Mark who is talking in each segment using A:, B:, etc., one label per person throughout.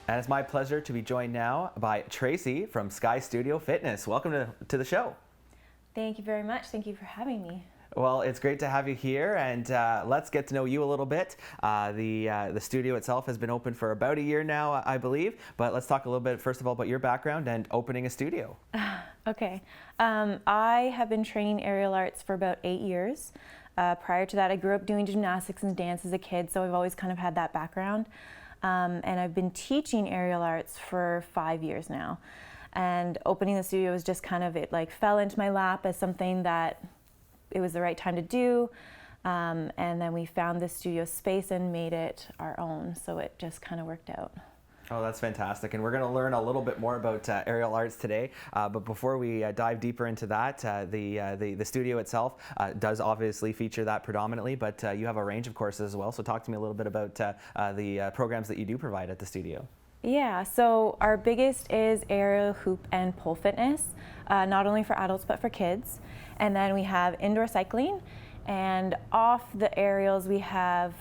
A: And it's my pleasure to be joined now by Tracy from Sky Studio Fitness. Welcome to the show.
B: Thank you very much. Thank you for having me.
A: Well, it's great to have you here, and let's get to know you a little bit. The studio itself has been open for about a year now, I believe, but let's talk a little bit, first of all, about your background and opening a studio.
B: Okay. I have been training aerial arts for about 8 years. Prior to that, I grew up doing gymnastics and dance as a kid, so I've always kind of had that background. And I've been teaching aerial arts for 5 years now. And opening the studio was just kind of, it like fell into my lap as something that it was the right time to do. And then we found this studio space and made it our own. So it just kind of worked out.
A: Oh, that's fantastic. And we're going to learn a little bit more about aerial arts today. But before we dive deeper into that, the studio itself does obviously feature that predominantly, but you have a range of courses as well. So talk to me a little bit about the programs that you do provide at the studio.
B: Yeah, so our biggest is aerial hoop and pole fitness, not only for adults but for kids. And then we have indoor cycling, and off the aerials we have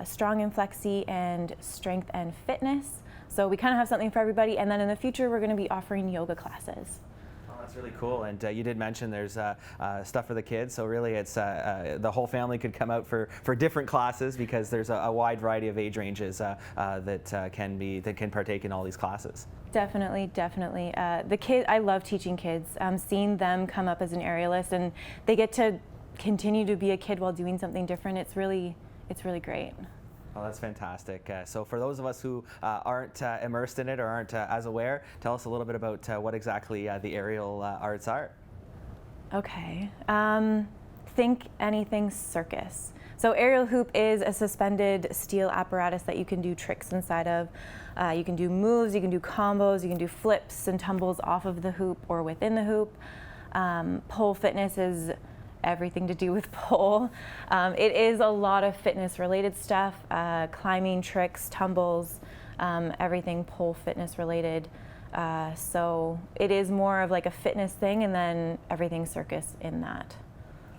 B: strong and flexi and strength and fitness. So we kind of have something for everybody, and then in the future we're going to be offering yoga classes.
A: Oh, that's really cool. And you did mention there's stuff for the kids, so really it's the whole family could come out for different classes because there's a wide variety of age ranges that can partake in all these classes.
B: Definitely, definitely. I love teaching kids. Seeing them come up as an aerialist and they get to continue to be a kid while doing something different. It's really great.
A: Oh, that's fantastic. So for those of us who aren't immersed in it or aren't as aware, tell us a little bit about what exactly the aerial arts are.
B: Okay. Think anything circus. So aerial hoop is a suspended steel apparatus that you can do tricks inside of. You can do moves, you can do combos, you can do flips and tumbles off of the hoop or within the hoop. Pole fitness is everything to do with pole. It is a lot of fitness related stuff, climbing tricks, tumbles, everything pole fitness related. So it is more of like a fitness thing and then everything circus in that.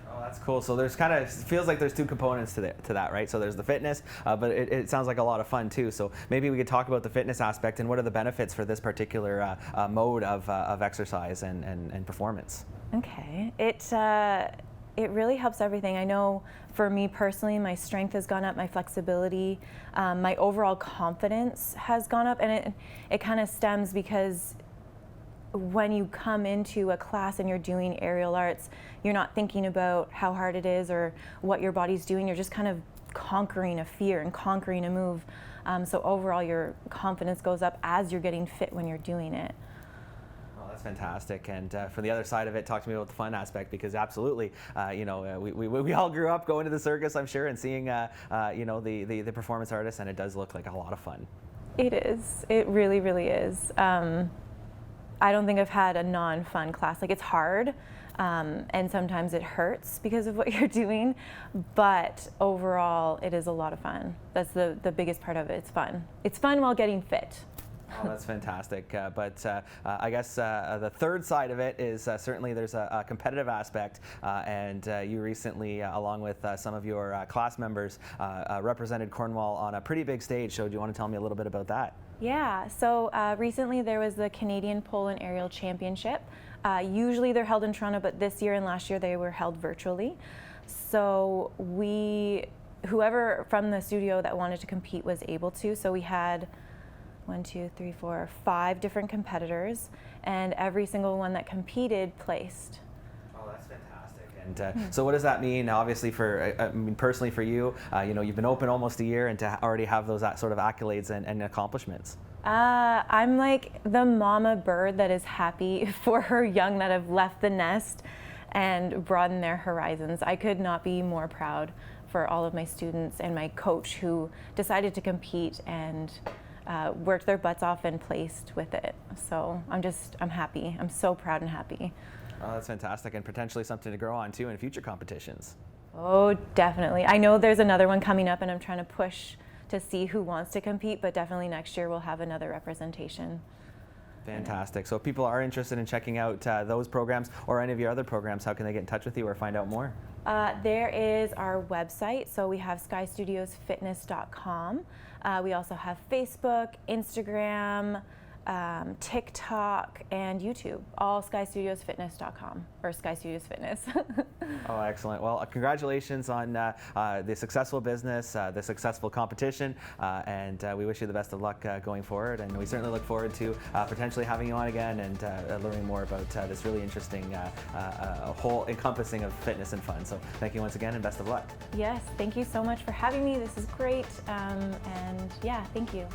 A: Oh, that's cool. So there's kind of, feels like there's two components to that, right? So there's the fitness, but it sounds like a lot of fun too. So maybe we could talk about the fitness aspect and what are the benefits for this particular mode of exercise and performance.
B: Okay. It really helps everything. I know for me personally, my strength has gone up, my flexibility, my overall confidence has gone up, and it kind of stems because when you come into a class and you're doing aerial arts, you're not thinking about how hard it is or what your body's doing. You're just kind of conquering a fear and conquering a move. So overall, your confidence goes up as you're getting fit when you're doing it.
A: That's fantastic. And for the other side of it, talk to me about the fun aspect, because absolutely, we all grew up going to the circus, I'm sure, and seeing the performance artists, and it does look like a lot of fun.
B: It is. It really, really is. I don't think I've had a non-fun class. Like, it's hard, and sometimes it hurts because of what you're doing, but overall, it is a lot of fun. That's the biggest part of it. It's fun. It's fun while getting fit.
A: Oh, that's fantastic. But I guess the third side of it is certainly there's a competitive aspect, and you recently, along with some of your class members, represented Cornwall on a pretty big stage. So do you want to tell me a little bit about that?
B: Yeah, so recently there was the Canadian Pole and Aerial Championship. Usually they're held in Toronto, but this year and last year they were held virtually. So whoever from the studio that wanted to compete was able to. So we had 5 different competitors, and every single one that competed placed.
A: Oh, that's fantastic. And so what does that mean, obviously, personally for you? You've been open almost a year, and to already have those sort of accolades and accomplishments.
B: I'm like the mama bird that is happy for her young that have left the nest and broadened their horizons. I could not be more proud for all of my students and my coach who decided to compete and worked their butts off and placed with it. So I'm happy. I'm so proud and happy.
A: Oh, that's fantastic, and potentially something to grow on too in future competitions.
B: Oh, definitely. I know there's another one coming up, and I'm trying to push to see who wants to compete, but definitely next year we'll have another representation.
A: Fantastic. So if people are interested in checking out those programs or any of your other programs, how can they get in touch with you or find out more?
B: There is our website. So we have skystudiosfitness.com. We also have Facebook, Instagram, TikTok, and YouTube, all skystudiosfitness.com or Sky Studios Fitness.
A: Oh, excellent. Well, congratulations on the successful business, the successful competition, and we wish you the best of luck going forward. And we certainly look forward to potentially having you on again and learning more about this really interesting whole encompassing of fitness and fun. So thank you once again and best of luck.
B: Yes, thank you so much for having me. This is great. And yeah, thank you.